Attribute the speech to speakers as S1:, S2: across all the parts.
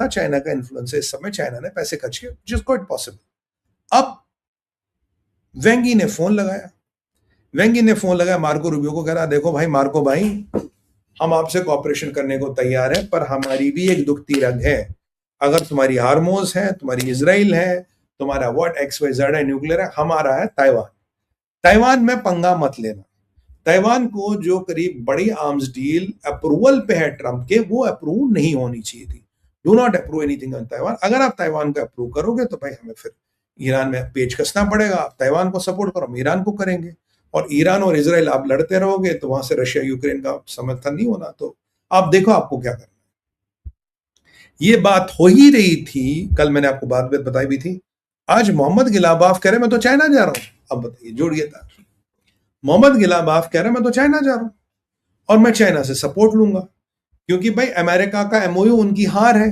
S1: था चाइना का इन्फ्लुएंस है इस समय, चाइना ने पैसे खर्च किए, विच इज क्वाइट पॉसिबल। अब वेंगी ने फोन लगाया मार्को रूबियो को, कह रहा देखो भाई मार्को भाई, हम आपसे कॉपरेशन करने को तैयार है, पर हमारी भी एक दुखती रग है। अगर तुम्हारी हार्मोज है, तुम्हारी इजराइल है, तुम्हारा व्हाट XYZ है, न्यूक्लियर है, हमारा है ताइवान में पंगा मत लेना। ताइवान को जो करीब बड़ी आर्म्स डील अप्रूवल पे है ट्रंप के, वो अप्रूव नहीं होनी चाहिए थी। Do not approve anything on Taiwan. अगर आप ताइवान को अप्रूव करोगे तो भाई हमें फिर ईरान में पेच कसना पड़ेगा। आप ताइवान को सपोर्ट करो, हम ईरान को करेंगे, और ईरान और इजराइल आप लड़ते रहोगे तो वहां से रशिया यूक्रेन का समर्थन नहीं होना। तो आप देखो आपको क्या करना है। ये बात हो ही रही थी, कल मैंने आपको बात बताई भी थी। आज मोहम्मद गिलाबाफ कह रहे मैं तो चाइना जा रहा हूं। अब बताइए, जोड़िए था, मोहम्मद गिलाबाफ कह रहे मैं तो चाइना जा रहा हूं और मैं चाइना से सपोर्ट लूंगा, क्योंकि भाई अमेरिका का एमओयू उनकी हार है,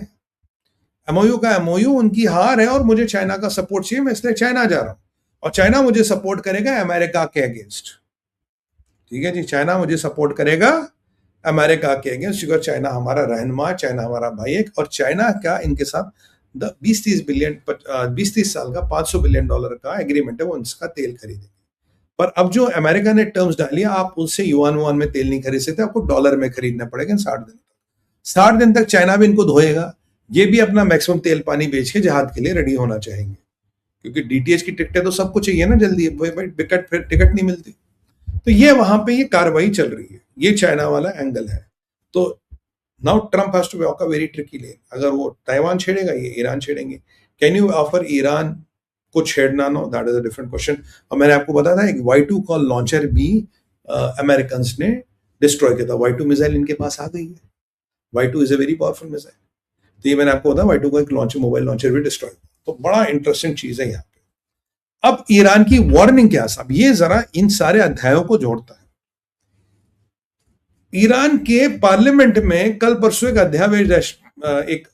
S1: एमओयू उनकी हार है, और मुझे चाइना का सपोर्ट चाहिए, मैं इसलिए चाइना जा रहा हूं, और चाइना मुझे सपोर्ट करेगा अमेरिका के अगेंस्ट। ठीक है जी, चाइना मुझे सपोर्ट करेगा अमेरिका के अगेंस्ट, क्योंकि चाइना हमारा रहनुमा, चाइना हमारा भाई है, और चाइना का इनके साथ 20-30 साल का $500 बिलियन का एग्रीमेंट है, वो उनका तेल खरीदेंगे। पर अब जो अमेरिका ने टर्म्स डाली, आप उससे युआन में तेल नहीं खरीद सकते, आपको डॉलर में खरीदना पड़ेगा 60 दिन तक चाइना भी इनको धोएगा। ये भी अपना मैक्सिमम तेल पानी बेच के जहाज के लिए रेडी होना चाहेंगे, क्योंकि डीटीएच की टिकटें तो सबको चाहिए ना जल्दी, फिर टिकट नहीं मिलती। तो ये वहां पे ये कार्रवाई चल रही है, ये चाइना वाला एंगल है। तो now Trump has to walk a very tricky lane. अगर वो ताइवान छेड़ेगा, ये ईरान छेड़ेंगे। कैन यू ऑफर ईरान को छेड़ना? No, that is a different question. और मैंने आपको बताया था एक Y2 कॉल लॉन्चर भी अमेरिकन ने डिस्ट्रॉय किया था। Y2 मिसाइल इनके पास आ गई है। Y2 is a very powerful missile. तो ये मैंने आपको बताया, Y2 को एक मोबाइल लॉन्चर भी डिस्ट्रॉय। तो बड़ा इंटरेस्टिंग चीज है यहाँ पे। अब ईरान की वार्निंग क्या साहब, ये जरा इन सारे अध्यायों को जोड़ता है। ईरान के पार्लियामेंट में कल परसों एक अध्याय, एक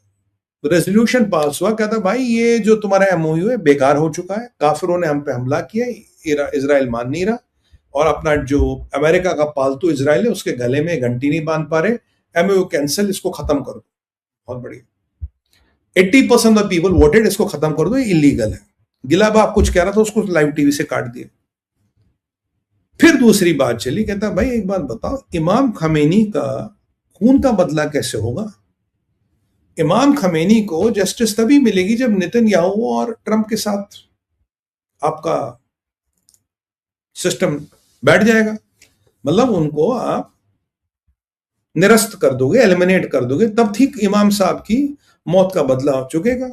S1: रेजोल्यूशन पास हुआ, कहता भाई ये जो तुम्हारा एमओयू है बेकार हो चुका है, काफिरों ने हम पे हमला किया, इजराइल मान नहीं रहा, और अपना जो अमेरिका का पालतू इजराइल है उसके गले में घंटी नहीं बांध पा रहे, एमओयू कैंसिल, इसको खत्म कर दो। बहुत बढ़िया, 80% ऑफ पीपल वोटेड इसको खत्म कर दो, ये इलीगल है। गिलाबाफ कुछ कह रहा था, उसको लाइव टीवी से काट दिया। फिर दूसरी बात चली, कहता भाई एक बात बताओ, इमाम खमेनी का खून का बदला कैसे होगा? इमाम खमेनी को जस्टिस तभी मिलेगी जब नेतन्याहू और ट्रंप के साथ आपका सिस्टम बैठ जाएगा। मतलब उनको आप निरस्त कर दोगे, एलिमिनेट कर दोगे, तब ठीक इमाम साहब की मौत का बदला चुकेगा।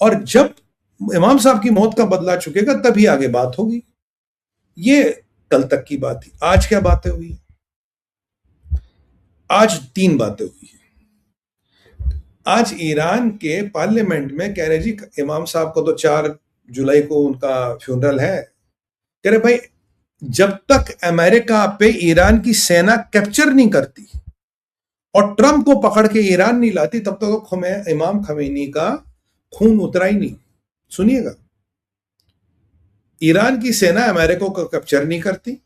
S1: और जब इमाम साहब की मौत का बदला चुकेगा तभी आगे बात होगी। ये कल तक की बात थी। आज क्या बातें हुई? आज 3 बातें हुई। आज ईरान के पार्लियामेंट में कह रहे जी इमाम साहब को तो 4 जुलाई को उनका फ्यूनरल है। कह रहे भाई जब तक अमेरिका पे ईरान की सेना कैप्चर नहीं करती और ट्रंप को पकड़ के ईरान नहीं लाती, तब तक तो इमाम खमेनी का खून उतरा ही नहीं। सुनिएगा, ईरान की सेना अमेरिका को कैप्चर नहीं करती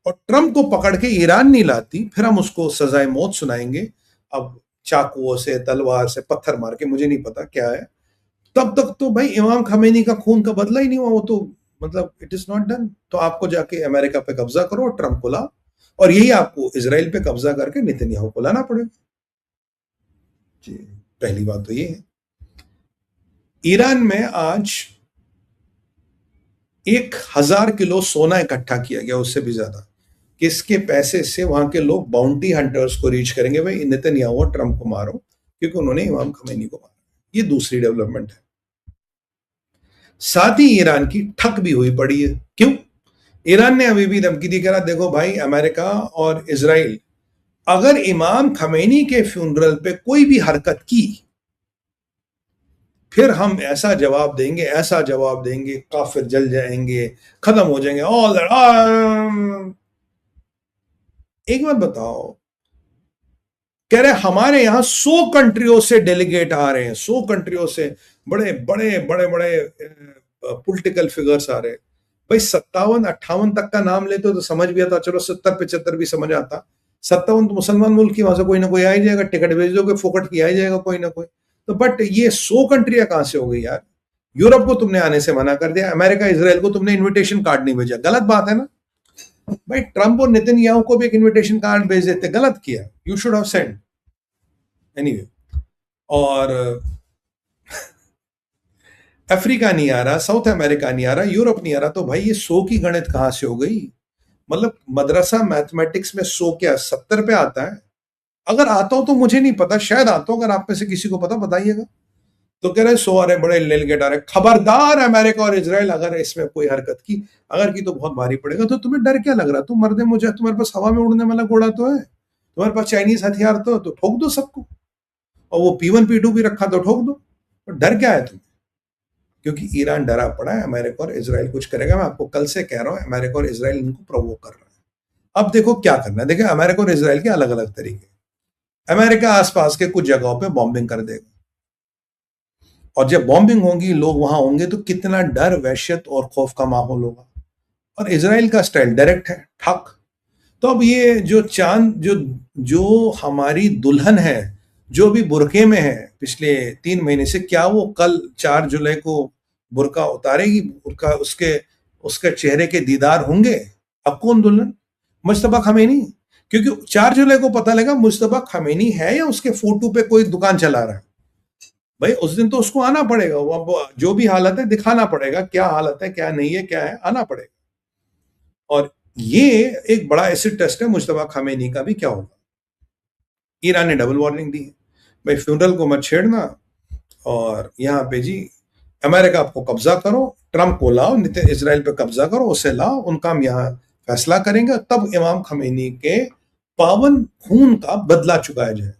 S1: और ट्रंप को पकड़ के ईरान नहीं लाती, फिर हम उसको सजाए मौत सुनाएंगे, अब चाकुओं से, तलवार से, पत्थर मार के, मुझे नहीं पता क्या है। तब तक तो भाई इमाम खमेनी का खून का बदला ही नहीं हुआ, वो तो मतलब इट इज नॉट डन। तो आपको जाके अमेरिका पे कब्जा करो और ट्रंप को लाओ, और यही आपको इजराइल पे कब्जा करके नेतन्याहू को लाना पड़ेगा। जी, पहली बात तो ये है। ईरान में आज 1000 किलो सोना इकट्ठा किया गया, उससे भी ज्यादा, किसके पैसे से वहां के लोग बाउंटी हंटर्स को रीच करेंगे, भाई नेतन्याहू और ट्रंप को मारो, क्योंकि उन्होंने इमाम खमेनी को मारा। ये दूसरी डेवलपमेंट है। साथ ही ईरान की ठग भी हुई पड़ी है। क्यों? ईरान ने अभी भी धमकी दी, कह रहा देखो भाई अमेरिका और इजराइल अगर इमाम खमेनी के फ्यूनरल पे कोई भी हरकत की, फिर हम ऐसा जवाब देंगे, ऐसा जवाब देंगे, काफिर जल जाएंगे, खत्म हो जाएंगे, ऑल दैट। एक बात बताओ, कह रहे हमारे यहां 100 कंट्रियों से डेलीगेट आ रहे हैं, 100 कंट्रियों से बड़े बड़े बड़े बड़े पॉलिटिकल फिगर्स आ रहे हैं। भाई 57-58 तक का नाम लेते तो समझ भी आता, चलो 70-75 भी समझ आता। 57 तो मुसलमान मुल्क की, वहां से कोई ना कोई आ ही जाएगा, टिकट भेज दोगे फोकट की आ ही जाएगा कोई ना कोई। तो बट ये 100 कंट्रियां कहां से हो गई यार? यूरोप को तुमने आने से मना कर दिया, अमेरिका इजराइल को तुमने इनविटेशन कार्ड नहीं भेजा, गलत बात है ना भाई? ट्रंप और नेतन्याहू को भी एक इनविटेशन कार्ड भेज देते, गलत किया, you should have send anyway. और अफ्रीका नहीं आ रहा, साउथ अमेरिका नहीं आ रहा, यूरोप नहीं आ रहा, तो भाई ये 100 की गणित कहां से हो गई? मतलब मदरसा मैथमेटिक्स में 100 क्या 70 पे आता है? अगर आता हो तो मुझे नहीं पता, शायद आता हो, अगर आप में से किसी को पता बताइएगा। तो कह रहे 100 आ रहे, बड़े डेलीगेट आ रहे, खबरदार अमेरिका और इजराइल अगर इसमें कोई हरकत की, अगर की तो बहुत भारी पड़ेगा। तो तुम्हें डर क्या लग रहा? तुम मर्दे मुझे, तुम्हारे पास हवा में उड़ने वाला घोड़ा तो है, तुम्हारे पास चाइनीज हथियार तो ठोक दो सबको, और वो P1 P2 भी रखा तो ठोक दो, तो डर क्या है तुम्हें? क्योंकि ईरान डरा पड़ा है, अमेरिका और इजराइल कुछ करेगा। मैं आपको कल से कह रहा हूं, अमेरिका और इजराइल इनको प्रोवोक कर रहा है। अब देखो क्या करना है। देखिए अमेरिका और इजराइल के अलग अलग तरीके। अमेरिका आसपास के कुछ जगहों पे बॉम्बिंग कर देगा, और जब बॉम्बिंग होगी, लोग वहां होंगे, तो कितना डर, वहशत और खौफ का माहौल होगा। और इजराइल का स्टाइल डायरेक्ट है, ठक। तो अब ये जो चांद, जो जो हमारी दुल्हन है, जो भी बुरके में है पिछले 3 महीने से, क्या वो कल 4 जुलाई को बुरका उतारेगी? बुरका, उसके उसके चेहरे के दीदार होंगे? अब कौन दुल्हन? मुश्तबा खमेनी। क्योंकि 4 जुलाई को पता लगा मुश्तबा खमेनी है या उसके फोटो पे कोई दुकान चला रहा है। भाई उस दिन तो उसको आना पड़ेगा, वो जो भी हालत है दिखाना पड़ेगा, क्या हालत है, क्या नहीं है, क्या है, आना पड़ेगा। और ये एक बड़ा एसिड टेस्ट है मुश्तबा खामेनी का भी, क्या होगा। ईरान ने डबल वार्निंग दी है, भाई फ्यूनरल को मत छेड़ना, और यहाँ पे जी अमेरिका आपको कब्जा करो, ट्रंप को लाओ, इसराइल पे कब्जा करो, उसे लाओ, उनका हम यहाँ फैसला करेंगे, तब इमाम खमेनी के पावन खून का बदला चुकाया जाए।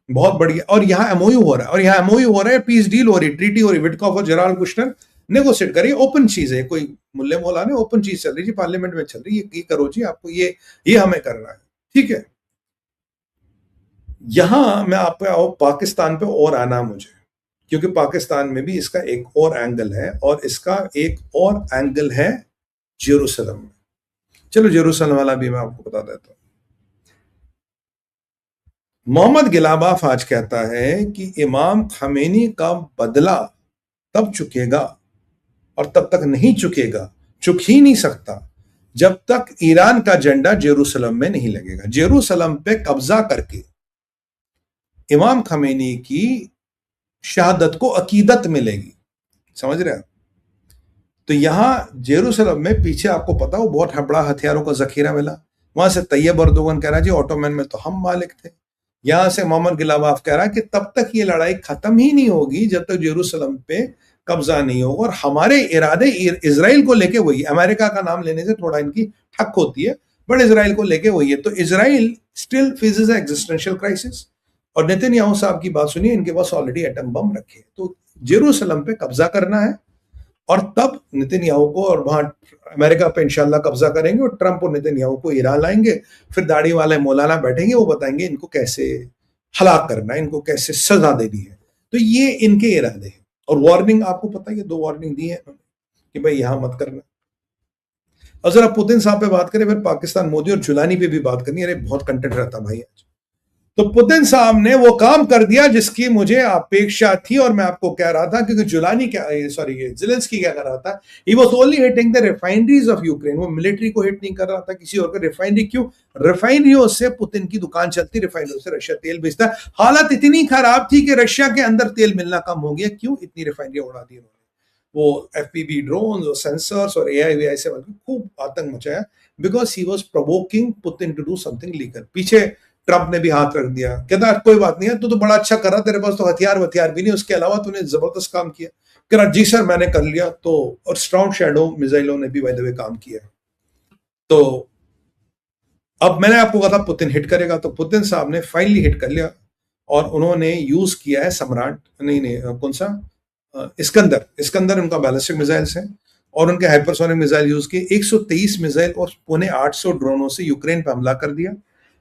S1: बहुत बढ़िया। और यहाँ एमओयू हो रहा है, और यहाँ एमओयू हो रहा है, पीस डील हो रही, ट्रीटी हो रही, विटकॉफ और जेराल्ड कुशनर नेगोशिएट करिए, ओपन चीज है, कोई मुल्ले मौला ने, ओपन चीज चल रही जी, पार्लियामेंट में चल रही है, ये करो जी, आपको ये हमें करना है, ठीक है। यहां मैं आपको पाकिस्तान पे और आना मुझे, क्योंकि पाकिस्तान में भी इसका एक और एंगल है, और इसका एक और एंगल है जेरूसलम में। चलो जेरूसलम वाला भी मैं आपको बता देता हूं। मोहम्मद गिलाबाफ आज कहता है कि इमाम खमेनी का बदला तब चुकेगा, और तब तक नहीं चुकेगा, चुक ही नहीं सकता, जब तक ईरान का झंडा जेरूसलम में नहीं लगेगा। जेरूसलम पे कब्जा करके इमाम खमेनी की शहादत को अकीदत मिलेगी, समझ रहे हैं? तो यहां जेरूसलम में पीछे आपको पता हो बहुत बड़ा हथियारों का जखीरा मिला, वहां से तैयब अर्दोगन कह रहा है जी ऑटोमैन में तो हम मालिक थे। यहां से मोहम्मद गिलाबाफ कह रहा है कि तब तक ये लड़ाई खत्म ही नहीं होगी जब तक जेरूसलम पे कब्जा नहीं होगा। और हमारे इरादे इसराइल को लेके वही, अमेरिका का नाम लेने से थोड़ा इनकी ठक होती है, बट इसराइल को लेके वही है। तो Israel still faces existential crisis, और नेतन्याहू साहब की बात सुनिए, इनके पास ऑलरेडी एटम बम रखे हैं, तो जेरूसलम पे कब्जा करना है, और तब नेतन्याहू को, और वहां अमेरिका पे इंशाल्लाह कब्जा करेंगे, और ट्रंप और नेतन्याहू को ईरान लाएंगे। फिर दाढ़ी वाले मौलाना बैठेंगे, वो बताएंगे इनको कैसे हलाक करना है, इनको कैसे सजा देनी है। तो ये इनके इरादे हैं। और वार्निंग आपको पता है, 2 वार्निंग दी है कि भाई यहां मत करना। और जरा पुतिन साहब पे बात करें, फिर पाकिस्तान, मोदी और जुलानी पे भी बात करनी है। अरे बहुत कंटेंट रहता भाई आज। तो पुतिन साहब ने वो काम कर दिया जिसकी मुझे अपेक्षा थी, और मैं आपको कह रहा था, क्योंकि जुलानी क्या, सॉरी ज़ेलेंस्की क्या कर रहा था, he was only hitting the refineries of Ukraine. वो मिलिट्री को हिट नहीं कर रहा था, किसी और को। रिफाइनरी क्यों? रिफाइनरियों से पुतिन की दुकान चलती, रिफाइनरियों से रशिया तेल बेचता। हालत इतनी खराब थी कि रशिया के अंदर तेल मिलना कम हो गया। क्यों? इतनी रिफाइनरी उड़ा दी उन्होंने। वो एफपीवी ड्रोन्स और सेंसर्स और एआई से खूब आतंक मचाया, because he was provoking Putin to do something legal. पीछे ट्रंप ने भी हाथ रख दिया, कहता कोई बात नहीं है, तू तो बड़ा अच्छा कर रहा, तेरे पास तो हथियार भी नहीं, उसके अलावा तूने जबरदस्त काम किया। कह रहा जी सर मैंने कर लिया। तो और स्ट्रॉन्ग शैडो मिसाइलों ने भी बाय द वे काम किया। तो अब मैंने आपको कहा था पुतिन हिट करेगा, तो पुतिन साहब ने फाइनली हिट कर लिया, और उन्होंने यूज किया है सम्राट, नहीं कौन सा, इस्कंदर उनका बैलिस्टिक मिसाइल्स है, और उनके हाइपरसोनिक मिसाइल यूज किए। 123 मिसाइल और 850 ड्रोनों से यूक्रेन पे हमला कर दिया।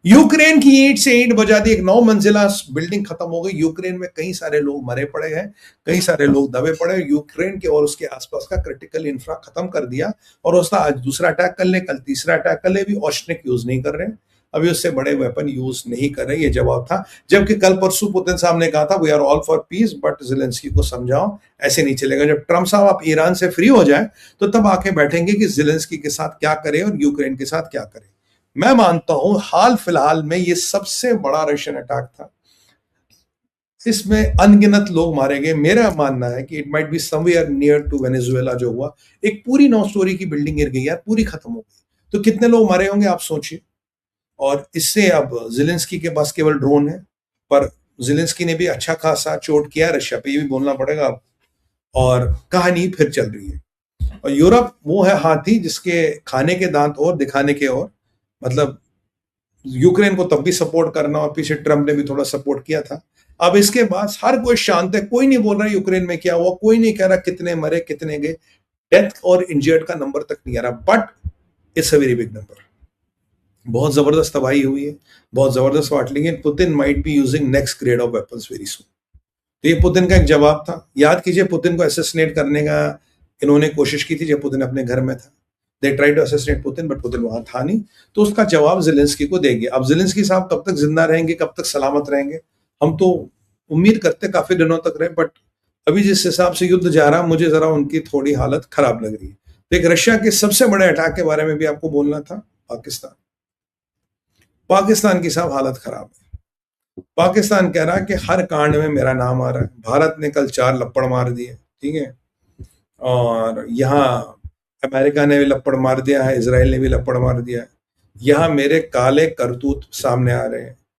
S1: यूक्रेन की ईंट से ईंट बजा दी, एक 9 मंजिला बिल्डिंग खत्म हो गई। यूक्रेन में कई सारे लोग मरे पड़े हैं, कई सारे लोग दबे पड़े। यूक्रेन के और उसके आसपास का क्रिटिकल इंफ्रा खत्म कर दिया, और उसका आज दूसरा अटैक कर ले, कल तीसरा अटैक कर ले, भी ऑस्ट्रिक यूज नहीं कर रहे हैं। अभी उससे बड़े वेपन यूज नहीं कर रहे, ये जवाब था। जबकि कल परसों पुतिन साहब ने कहा था we are all for peace, but Zelensky को समझाओ ऐसे नहीं चलेगा। जब ट्रम्प साहब आप ईरान से फ्री हो जाए तो तब आके बैठेंगे कि ज़ेलेंस्की के साथ क्या करें और यूक्रेन के साथ क्या करें। मैं मानता हूं हाल फिलहाल में ये सबसे बड़ा रशियन अटैक था, इसमें अनगिनत लोग मारे गए। मेरा मानना है कि it might be somewhere near to Venezuela जो हुआ, एक पूरी 9 स्टोरी की बिल्डिंग गिर गई यार, पूरी खत्म हो गई, तो कितने लोग मारे होंगे आप सोचिए। और इससे अब ज़ेलेंस्की के पास केवल ड्रोन है, पर ज़ेलेंस्की ने भी अच्छा खासा चोट किया रशिया पे, ये भी बोलना पड़ेगा अब। और कहानी फिर चल रही है। और यूरोप वो है हाथी जिसके खाने के दांत और दिखाने के और, मतलब यूक्रेन को तब भी सपोर्ट करना और पीछे ट्रम्प ने भी थोड़ा सपोर्ट किया था। अब इसके बाद हर कोई शांत है, कोई नहीं बोल रहा यूक्रेन में क्या हुआ, कोई नहीं कह रहा कितने मरे कितने गए, डेथ और इंजर्ड का नंबर तक नहीं आ रहा, but it's a very big number. बहुत जबरदस्त तबाही हुई है, बहुत जबरदस्त वाट ली है। Putin might be using next grade of weapons very soon. तो ये पुतिन का एक जवाब था। याद कीजिए पुतिन को असैसिनेट करने का इन्होंने कोशिश की थी जब पुतिन अपने घर में था। They tried to assassinate Putin, but Putin वहां था नहीं, तो उसका जवाब ज़ेलेंस्की को देंगे। अब ज़ेलेंस्की साहब कब तक जिंदा रहेंगे, कब तक सलामत रहेंगे, हम तो उम्मीद करते काफी दिनों तक रहे, बट अभी जिस हिसाब से युद्ध जा रहा, मुझे जरा उनकी थोड़ी हालत खराब लग रही है। तो एक रशिया के सबसे बड़े अटैक के बारे में भी आपको बोलना था, पाकिस्तान। पाकिस्तान की साहब हालत खराब है। पाकिस्तान कह रहा है कि हर कांड में मेरा नाम आ रहा है। भारत ने कल 4 लपड़ मार दिए, ठीक है, और यहाँ अमेरिका ने भी लपड़ मार दिया है, इसराइल ने भी लपड़ मार दिया है। यहाँ मेरे काले करतूत सामने आ रहे हैं।